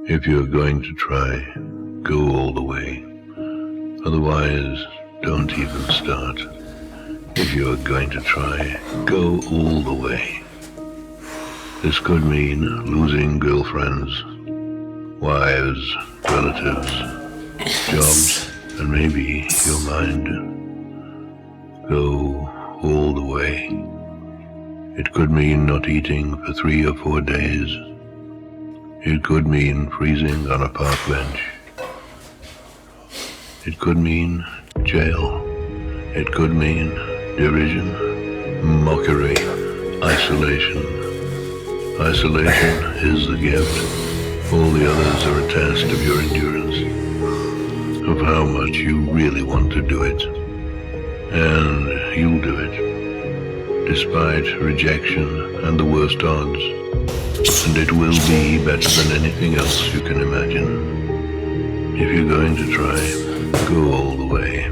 If you're going to try, go all the way. Otherwise, don't even start. If you're going to try, go all the way. This could mean losing girlfriends, wives, relatives, jobs, and maybe your mind. Go all the way. It could mean not eating for 3 or 4 days. It could mean freezing on a park bench. It could mean jail. It could mean derision, mockery, isolation. Isolation is the gift. All the others are a test of your endurance, of how much you really want to do it. And you'll do it, despite rejection and the worst odds. And it will be better than anything else you can imagine. If you're going to try, go all the way.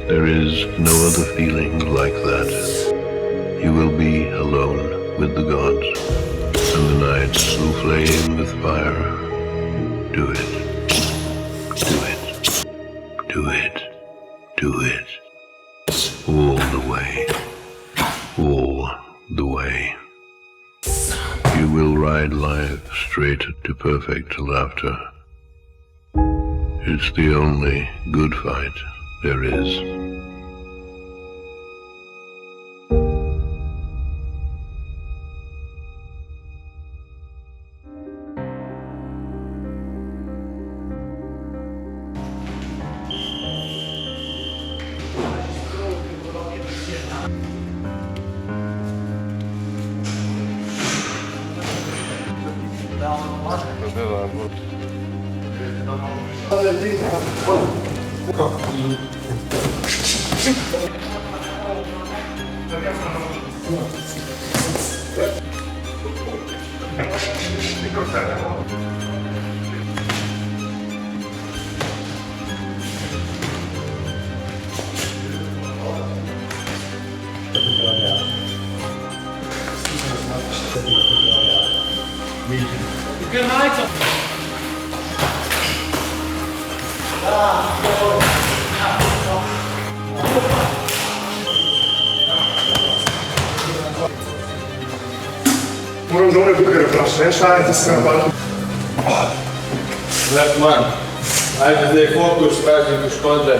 There is no other feeling like that. You will be alone with the gods, and the nights will flame with fire. Do it. Do it. Do it. Do it. All the way. All the way. You will ride life straight to perfect laughter. It's the only good fight there is. Moram dole tukaj vprašati, šajte se na balkon. Lep man, ajde zdaj fokus, pražnik u škodle.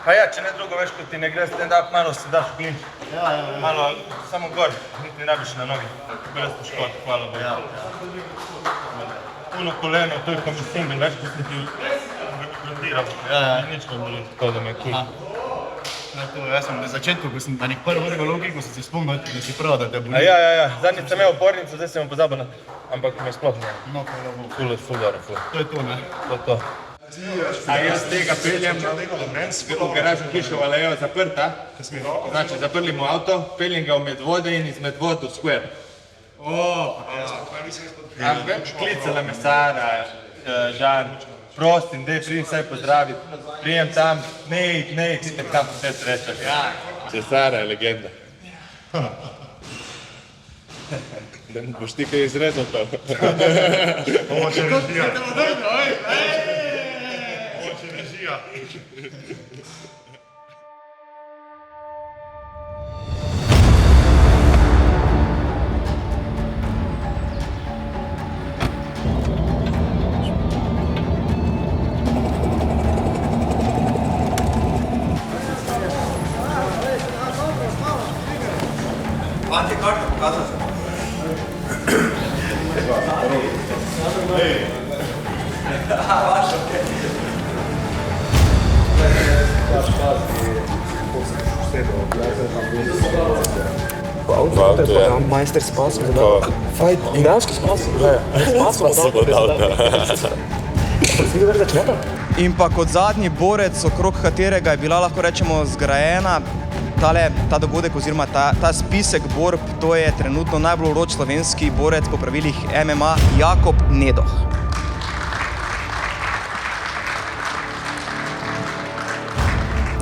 Pa ja, če ne drugo, veš, ko ti ne gre stand-up, malo se daš v klinč. Malo, samo gor, niti ne rabiš na nogi. Brez poškodb, hvala Bogu. Puno koleno, to je ko mi single, veš, ko sem ti blondiral. Nič ne boli, tako da me je kul. Jaz sem na začetku, ko sem na nek prvi vrgo logiko, sem si spomnil, da si prav, da te boli. Ja, zadnjič sem imel opornico, zdaj sem jo pozabil, ampak me sploh ne. No, hvala Bogu. Ful dobro, ful. To je to, ne? To je to. A jaz tega peljem v garažno hišo v Alejo zaprta, znači zaprli mu avto, peljem ga v Medvode in iz Medvod v Square. Klicala me Sara, Žan, prosim, daj prijem vsaj pozdraviti, prijem tam, ne id, itak tam vse srečaš. Če Sara je legenda. Da boš ti kaj izrezal to. Ovo će režija. Ovo će režija. V avtu je. Majster spas, Fajt. dejansko spas. In pa kot zadnji borec, okrog katerega je bila, lahko rečemo, zgrajena ta dogodek oziroma ta spisek borb, to je trenutno najbolj vroč slovenski borec po pravilih MMA Jakob Nedoh.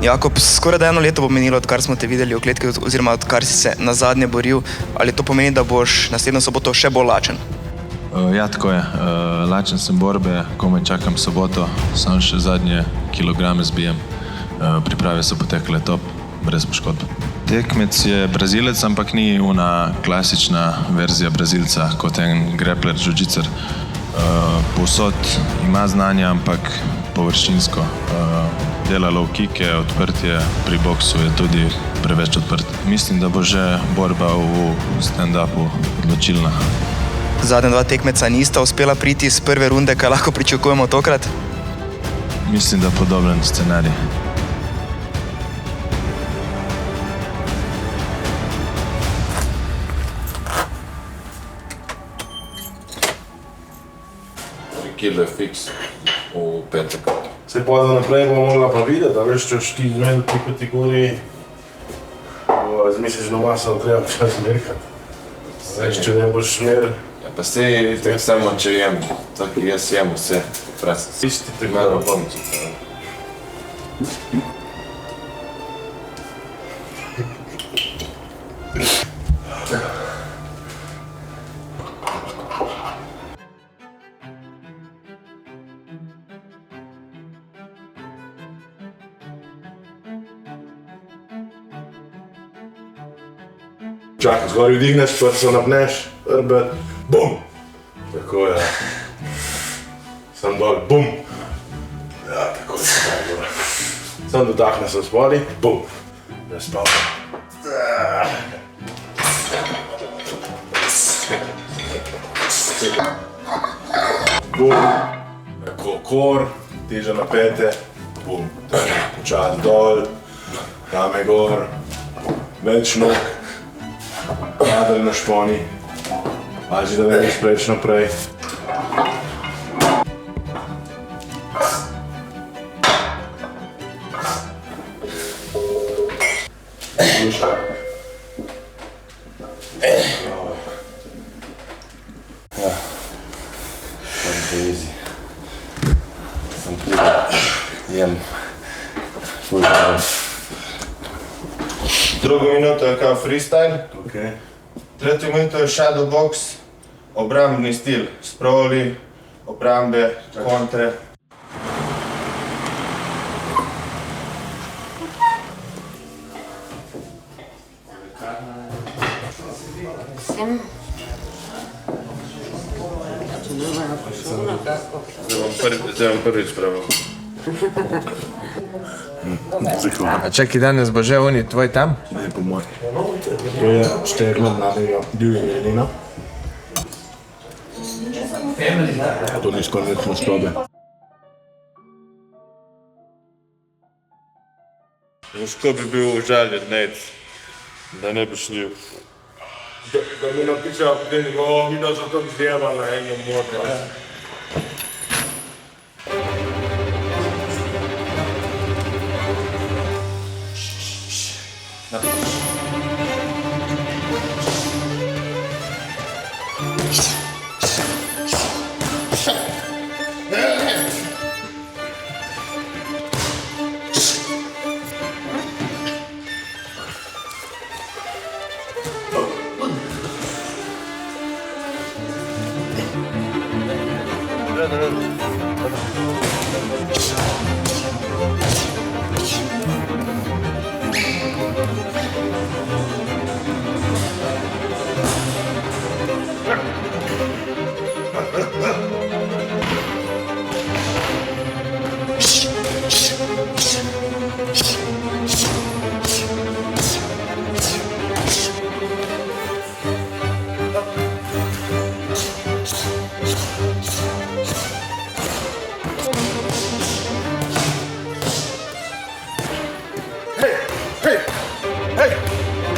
Jakob, skoraj da 1 leto bo minilo, odkar smo te videli v kletki oziroma odkar si se nazadnje boril. Ali to pomeni, da boš naslednjo soboto še bolj lačen? Ja, tako je. Lačen sem borbe, komaj čakam soboto, samo še zadnje kilograme zbijem. Priprave so potekle top, brez poškodb. Tekmec je Brazilec, ampak ni ona klasična verzija Brazilca, kot en grappler, jiu-jitser. Povsod ima znanja, ampak površinsko. Dela low kicke, odprtje, pri boksu je tudi preveč odprt. Mislim, da bo že borba v stand-upu odločilna. Zadnja 2 tekmeca nista uspela priti iz prve runde, kaj lahko pričakujemo tokrat? Mislim, da podoben scenarij. Kilo je fiks v petek. Se pa za naprej bomo mogla pa videti, da veš, če ti zmeni ti kategoriji, zmisliš doma, se da treba čas zmerkati. Veš, če ne boš smer. Ja, pa sej tako samo, če jem, tako jaz jem vse. Isti te Malo pomnicu. Čakaj, zgori vdigneš, pa se napneš, hrbet, bum! Tako je. Sam dol, bum! Ja, tako je se najbolj. Sam dotakne se spodi, bum! Ne spavljam. Bum! Tako kor, teža na pete, bum! Počas dol, rame gor, več nog. Nadalj na šponi, pazi, da ne greš preveč naprej. Duška. Ja, sem easy. Sem plivil, jem, fužavam. Drugo minuto je kao freestyle. Okay. Tretjo minuto je shadow box, obrambni stil, sprovoli, obrambe, kontre. Zdaj bom prvič pravil. A čakaj, danes bo že oni tvoj tam? Ne, po moj. To je šteglo mladega divje jelena. To ni skoraj več maščobe. Težko bi bil užaljen, Nate, da ne bi šli. Da mi napišejo, da ni go, videl so to zdjeva na enem modu.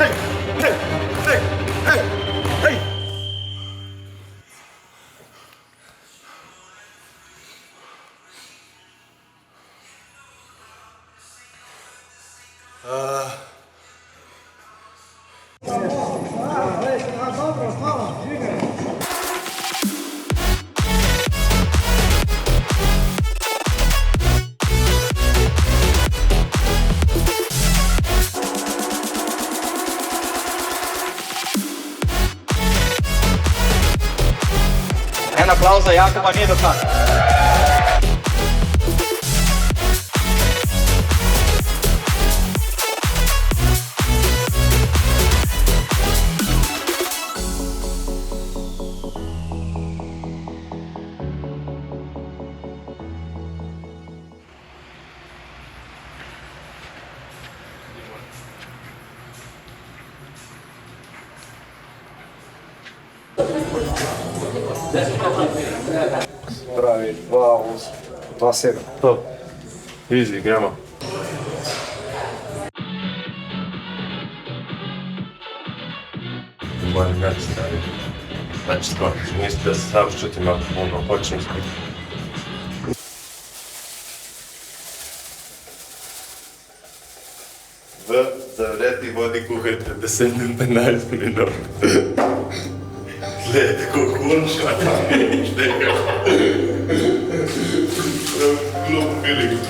En aplavz za Jakoba Nedoka. Pravi, 2-7. Top. Easy, gremo. Moram reći, stari. Znači, to, niste da se savršutim ako puno počnem spiti. V zavreti vodi kuhar pred 10-15 minut. Gledajte, kako kulša, vidiš tega. Glup feeling.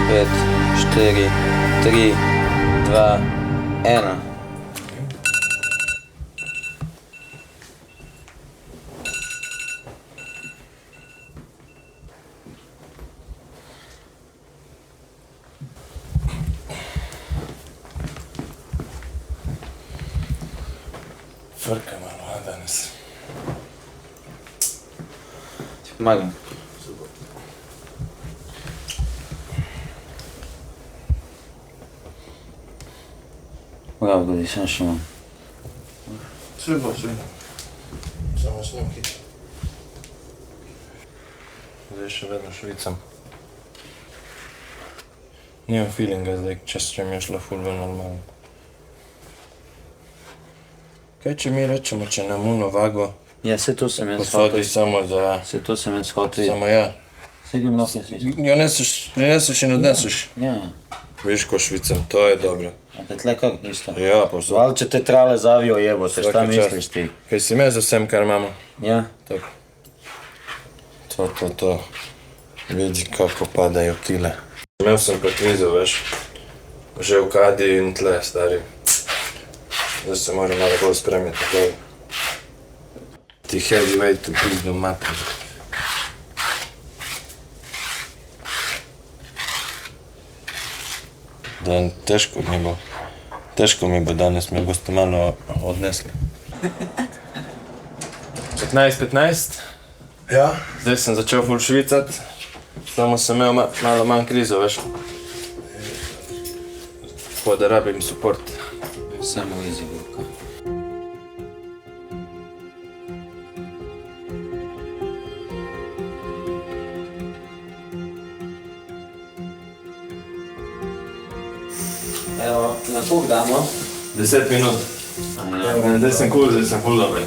Pet, 4, 3, 2, 1. Frka malo, a danes. Ti pomagam. Prav, da sem še imam. Sve bo, sve. Samo s njim hitro. Zdaj še vedno švicam. Nimam feelinga zdaj, če mi je šlo ful bolj normalno. Kaj če mi rečemo, če nam uno vago Ja, se to sem jaz posodi hotel. samo za... Se to sem jaz hotel. Samo ja. Se grem lahko jaz vidim. Jo neseš in odneseš. Ja. Viš, ko švicam, to je dobro. A te tle kak isto. Ja, posod. Val, če te trale zavijo jebo, te šta misliš ti? Kaj si me za vsem, kar imamo. Ja. Tako. To. Vidi, kako padajo kile. Imel sem pa krizo, veš. Že v kadi in tle, stari. Zdaj se moram malo bolj spremiti na glavi. Ti heavyweight v pizdu matri. Dan, težko mi bo danes, me boste malo odnesli. 15-15. Ja? Zdaj sem začel ful švicat, samo sem imel malo manj krizo, veš. Tako da rabim support. Samo easy work. Evo, na koliko damo? 10 minut. Zdaj sem cool, zdaj sem ful dober.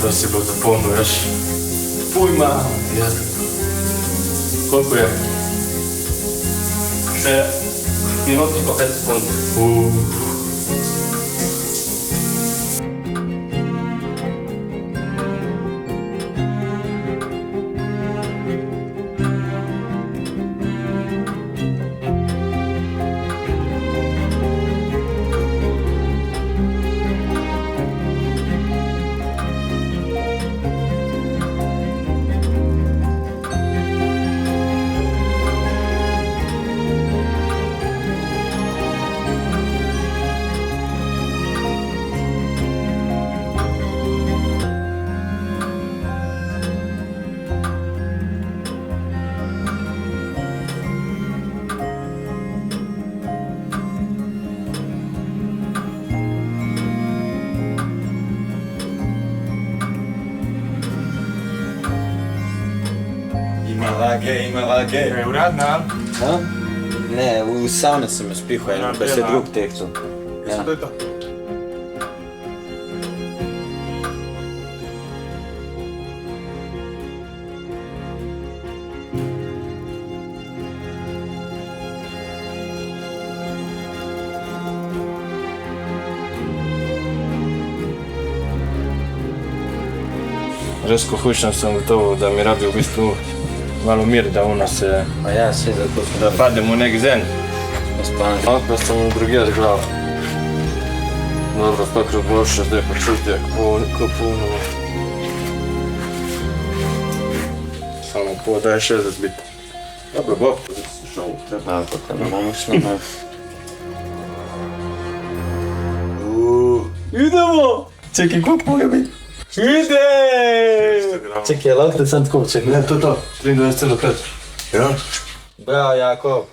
To si bo zapomnil, veš. Pujma! Koliko je? Še minuto pa 5 sekund. Ima lage. Je uradna? Ha? Ne, v savne sem jo spihal, pa se drug tehtal. Ja. To je to. Res ko hujšem sem gotovo, da mi rabi v bistvu malo mir, da ona se... Pa ja, saj zato smo Da padem v nek zen. spani. Pa sem drugje z glavo. Dobro, kakro boljše, zdaj pa čutje, ko polno. Samo po, daj še zazbiti. Dobro, bo, zdaj si šel v tebe. Malo pa te ne bomo šli. Idemo! Čekaj, koliko moje biti? Idej! Čekaj, lahko te sam tako čekaj. Ne, to. 23,5. Ja? Bravo, Jakob.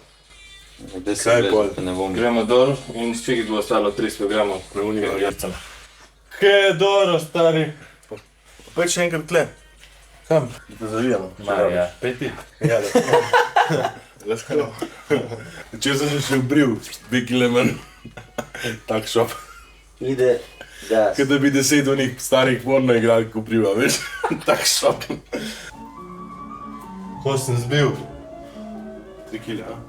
Zdaj se Kaj brez, pol? da ne bom. Gremo dol in s figi bo ostalo 300 gramov. Preunimo jarcem. Hedoro, stari. Pojd še enkrat tle. Kam? Da zavijamo. Marja, peti. Ja, da. Veš kaj? Če sem še obril, bi kilemen. Tak šop. Ide, da. Kaj da bi 10 onih starih porno igralk obriva, veš? Tak šop. Ko sem zbil? 3 kile, a?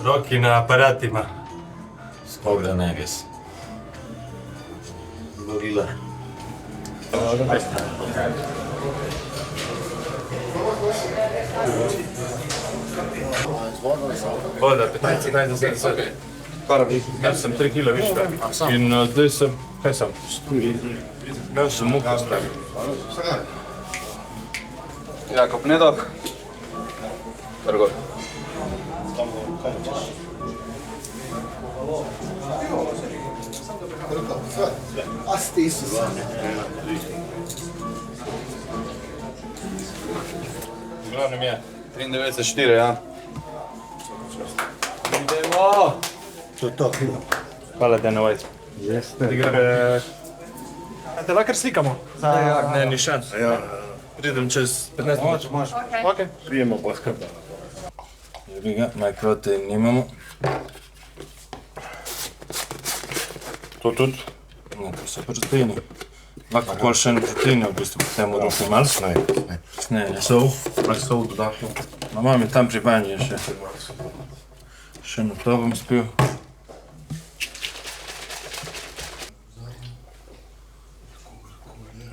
Roki na aparatima. Skog da ne res. Gorila. Voda, 15, 15, 10. Jaz sem 3 kilo viška. In zdaj sem, kaj sem? Imel sem muko s tem. Jakob Nedok. Trgor. V glavnem je. 93,4, ja. Hvala, Dana White. Te lahko slikamo? Ne, ni šans. Pridem čez 15 minut. Okay. Prijemo pa skrba. Jebi ga, majprotein nimamo. To tudi? Ne, to so proteini. Lahko kol še ene proteine, v bistvu potem urofi malo. Ne, Sol dodahnu. no mam je tam pri banji še. Še na to bom spil.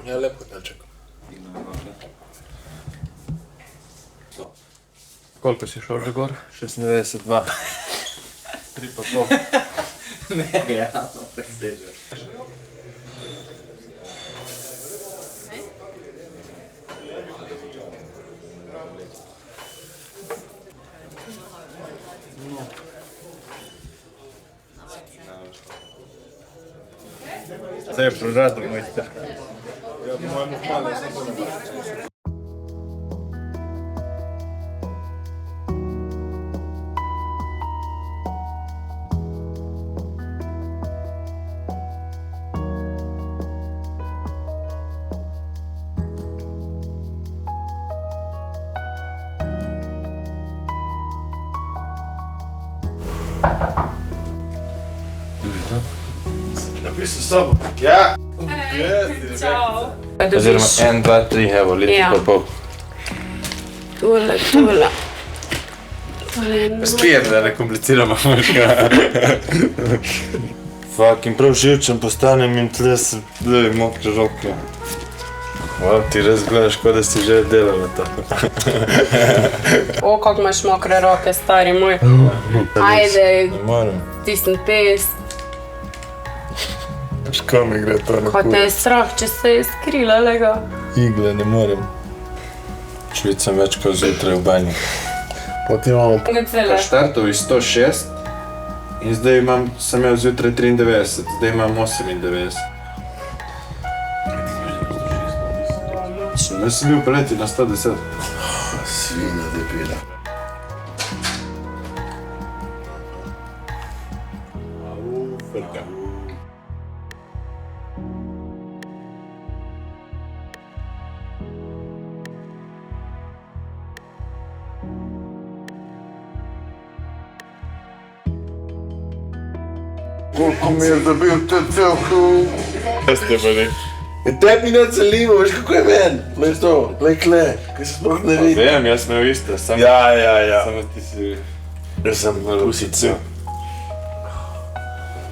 Ja, lepo, Delček. Koliko si šel že gor? 96,2. 3,5. Zdaj je prožadno mojte. Napisal sabo. Ja. Ciao. Oziroma 1, 2, 3, evo, liter Ja. pa pol. Tole. Spijem, da ne kompliciramo možga. Fucking prav živčen postanem in tle se blej mokre roke. Wow, ti res gledaš, kot da si že delala to. O, kako imaš mokre roke, stari moj. Ajde, Ne morem. stisni pest. Ško mi gre to na Ko te je strah, če se je skrila, lega. Igle, ne morem. Švicam več kot zjutraj v banji. Potem imamo Gacele. Štartov iz 106 in zdaj sem imel zjutraj 93, zdaj imam 98. Jaz sem bil poleti na 110. svinja debela. Frka. Koliko mi je dobil te cel kup? Ste bili? Tebi ne celimo, veš kako je meni? Glej to, glej kle, kaj se sploh ne vidi. Vem, jaz sem imel isto, samo Ja. ti si... Jaz sem pusice.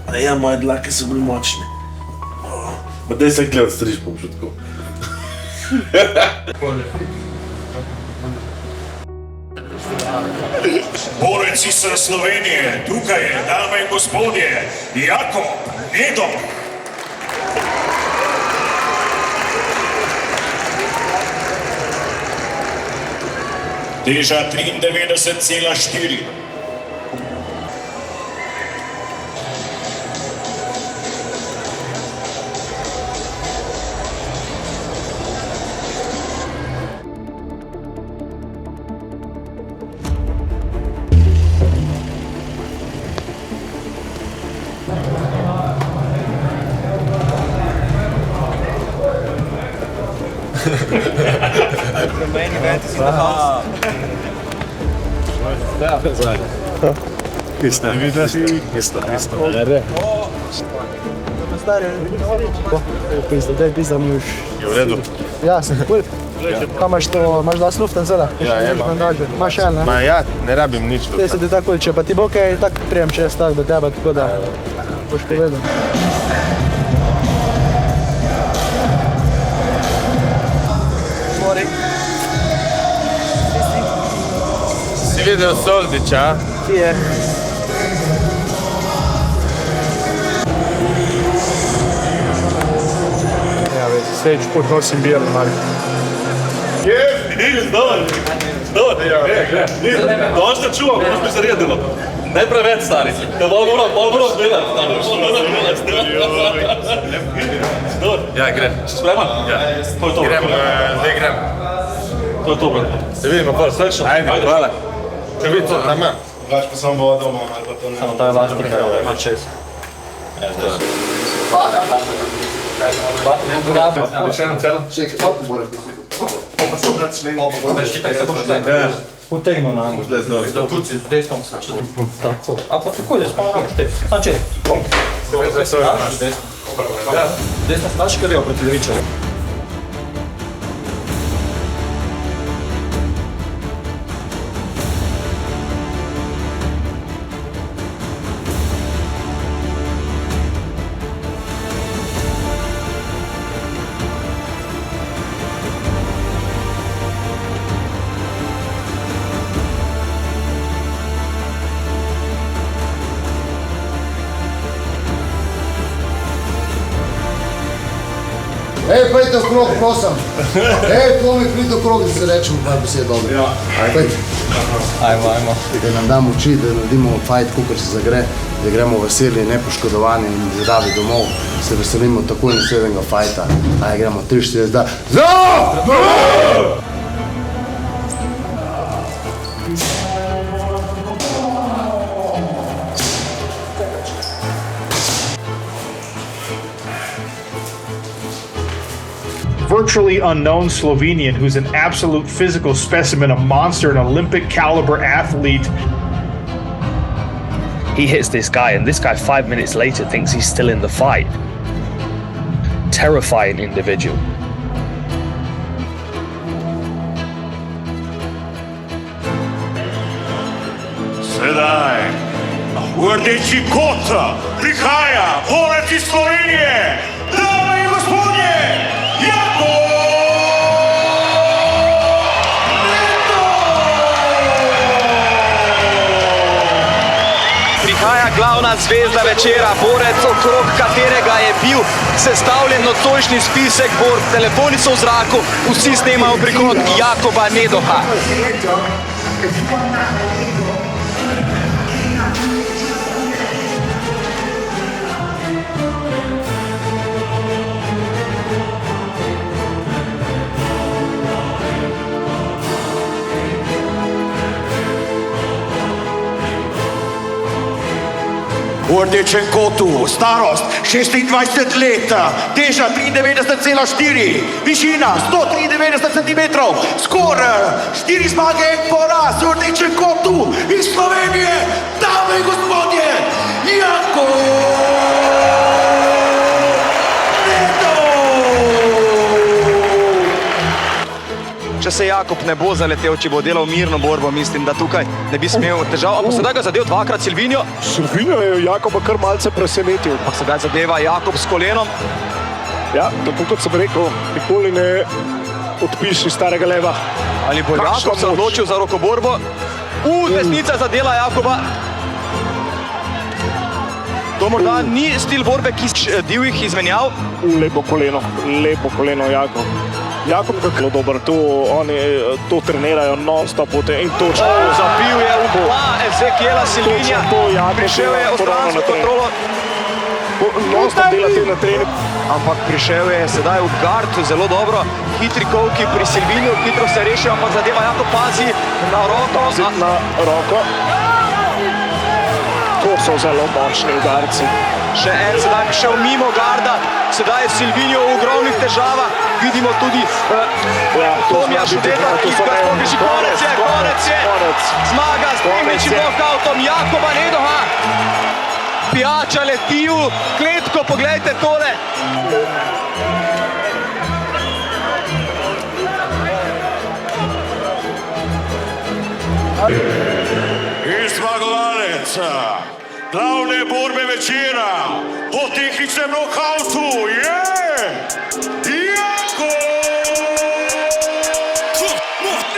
A ja, moje dlake so bili močne. Ma daj se kle odstriž po občutku. Borec iz Slovenije, tukaj je, dame in gospodje, Jakob Nedok. Teža 93,4. Je v redu? Ja, sem cool. Kaj imaš to, imaš dva sluften zela? Ja, imam. Imaš en, ne? Ma ja, ne rabim nič. Te se ti tako, če pa ti bo kaj, tak prijem čez tak do tebe, tako da boš povedal. Si videl Soldića? Ki je? Stage podnosim bir, ali. Dosta čuvam, kako bi se redilo. Ne preveč, stari. Da malo moram delati. Ja, grem. Spreman? Ja. To je to. Grem, zdaj grem. To je to, brat. Se vidimo, pa srečno. Ajde, hvala. Če vidi to, nama. Vaš pa samo bo doma, ali pa to ne. Samo to je vaš nekaj, ima čez. Še eno celo? Potegno na angu. Desno se začne. Tako. A pa tako je, znači. Desno znaš, kar je proti levičarju. Ej, pojďte okrog, prosím. Ej, plomi, pridite okrog, da se rečemo par besed dobro. Ja. Pojďte. Ajmo. Da nam damo oči, da naredimo fajt, kakor se zagre, da gremo veseli, nepoškodovani in zdravi domov. Se veselimo takoj naslednjega fajta. Aj, gremo 3-4 zdaj. Virtually unknown Slovenian who's an absolute physical specimen, a monster, an Olympic caliber athlete. He hits this guy, and this guy 5 minutes later thinks he's still in the fight. Terrifying individual. Sedaj, v rdeči kot prihaja borec iz Slovenije, dame in gospodje, Jako Neto! Prihaja glavna zvezda večera, borec, okrog katerega je bil sestavljen nocojšnji spisek borb. Telefoni so v zraku, vsi snemajo prihod Jakoba Nedoha. V rdečem kotu, starost 26 let, teža 93,4, višina 193 cm, skor 4 zmage in poraz v rdečem kotu iz Slovenije, dame in gospodje, Jako Neto! Če se Jakob ne bo zaletel, če bo delal mirno borbo, mislim, da tukaj ne bi smel težav. Ampak sedaj ga zadev dvakrat Silvinjo. Silvinjo je Jakoba kar malce presenetil. Ampak sedaj zadeva Jakob s kolenom. Ja, tako kot sem rekel, nikoli ne odpiši starega leva. Ali bo Jakob se odločil za rokoborbo? Desnica zadela Jakoba. To morda ni stil borbe, ki divjih izmenjav. Lepo koleno Jakob. Jakob je zelo dober, oni to trenirajo non-stop in točno. Zabil je v dva Ezekiela Silvinja, prišel je v stransko kontrolo. Non-stop delati na trening. Ampak prišel je sedaj v gard, zelo dobro. Hitri kovki pri Silvinju, hitro se rešijo, ampak zadeva Jakob pazi na roko. Na roko. To so zelo močni udarci. Še en sedaj prišel mimo garda, sedaj je Silvinjo v ogromnih težavah. Vidimo tudi Tomija Šudeta, ki ga spobiši. Konec je. Zmaga s primičnim knockoutom Jakoba Nedoha. Pijača leti v kletko, poglejte tole. In zmagovalec glavne borbe večera po tehničnem knockoutu je Jako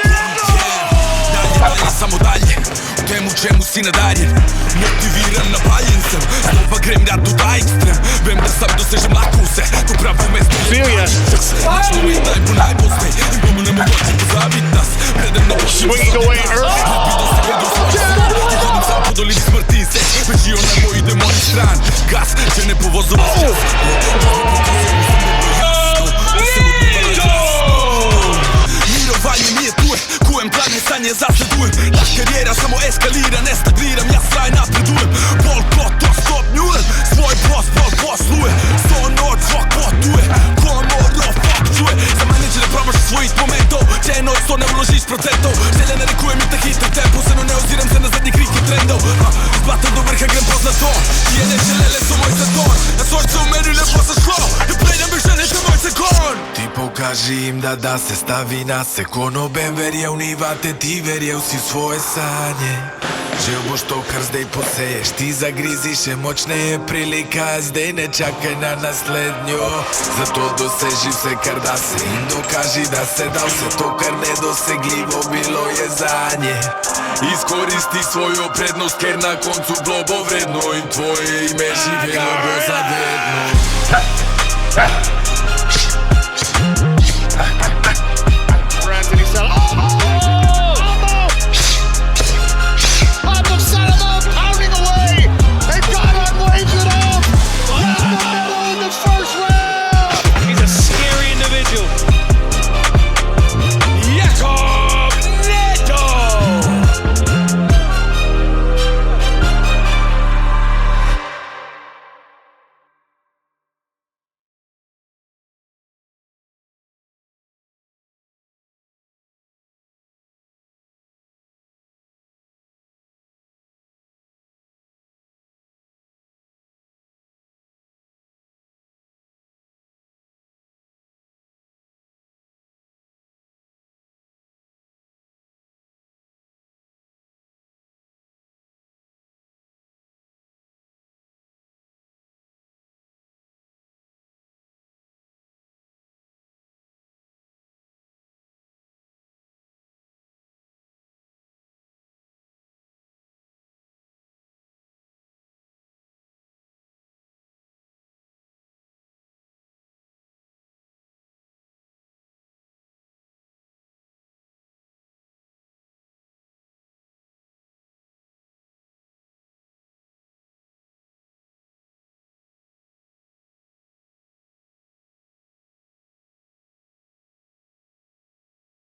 Neto! Dalje, samo dalje, v temu čemu si nadarjen, motiviran, napaljen sem, znova grem rad do ta ekstrem, vem da sam dosežem lahko vse, to pravo mesto Cecilia. Swinging away early. Mirovanje nije tu, kujem glavne sanje zasledujem. Ta karijera samo eskalira, ne stagniram, ja sraj napredujem. Bol to stopnjujem, svoj bol posluje. Sto noć, fuck potuje, komoro, fuck čuje. Za mene će da promaš svojih momentov, če noć to ne uložiš procentov. Želja narekujem i ta hitan tempo, samo ne oziram se na zadnji krik i trendov. Zbatam do vrha, grem poznato, tije neće lele su moj zaton. Na sorce u meni ne posašlo, da prejdem bi žene za moj zakon. Ti pokaži im da se stavi na se. Kono ben verjel ni vate, ti verjel si u svoje sanje. Žel boš to kar zdaj poseješ, ti zagriziš še močne je prilika, zdaj ne čakaj na naslednjo. Zato doseži vse kar da se in dokaži da se da vse to kar nedosegljivo bilo je zanje. Iskoristi svojo prednost ker na koncu bilo bo vredno in tvoje ime živelo